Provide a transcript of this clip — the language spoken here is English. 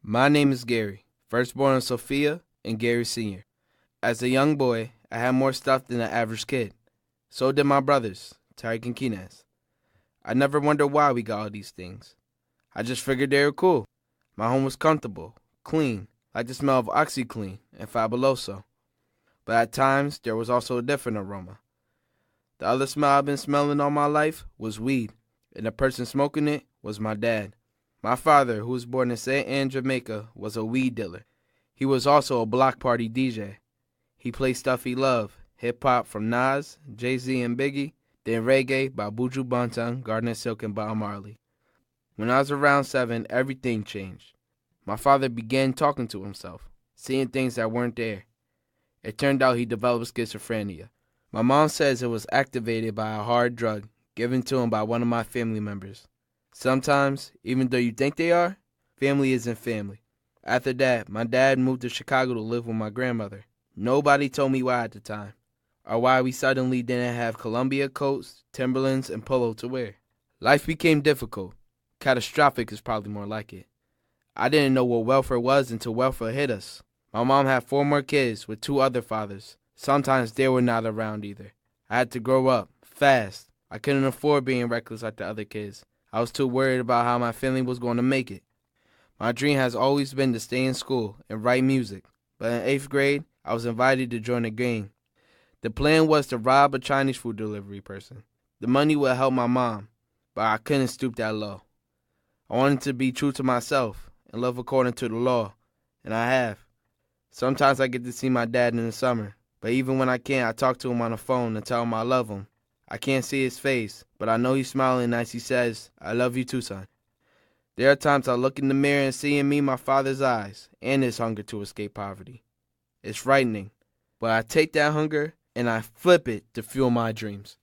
My name is Gary, firstborn of Sophia and Gary Sr. As a young boy, I had more stuff than the average kid. So did my brothers, Tariq and Keenaz. I never wondered why we got all these things. I just figured they were cool. My home was comfortable, clean, like the smell of OxyClean and Fabuloso. But at times, there was also a different aroma. The other smell I've been smelling all my life was weed, and the person smoking it was my dad. My father, who was born in St. Anne, Jamaica, was a weed dealer. He was also a block party DJ. He played stuff he loved, hip-hop from Nas, Jay-Z, and Biggie, then reggae by Buju Banton, Gardner Silk, and Bob Marley. When I was around 7, everything changed. My father began talking to himself, seeing things that weren't there. It turned out he developed schizophrenia. My mom says it was activated by a hard drug given to him by one of my family members. Sometimes, even though you think they are, family isn't family. After that, my dad moved to Chicago to live with my grandmother. Nobody told me why at the time, or why we suddenly didn't have Columbia coats, Timberlands, and polo to wear. Life became difficult. Catastrophic is probably more like it. I didn't know what welfare was until welfare hit us. My mom had 4 more kids with 2 other fathers. Sometimes they were not around either. I had to grow up, fast. I couldn't afford being reckless like the other kids. I was too worried about how my family was going to make it. My dream has always been to stay in school and write music, but in 8th grade, I was invited to join a gang. The plan was to rob a Chinese food delivery person. The money would help my mom, but I couldn't stoop that low. I wanted to be true to myself and live according to the law, and I have. Sometimes I get to see my dad in the summer, but even when I can't, I talk to him on the phone and tell him I love him. I can't see his face, but I know he's smiling as he says, "I love you too, son." There are times I look in the mirror and see in me my father's eyes and his hunger to escape poverty. It's frightening, but I take that hunger and I flip it to fuel my dreams.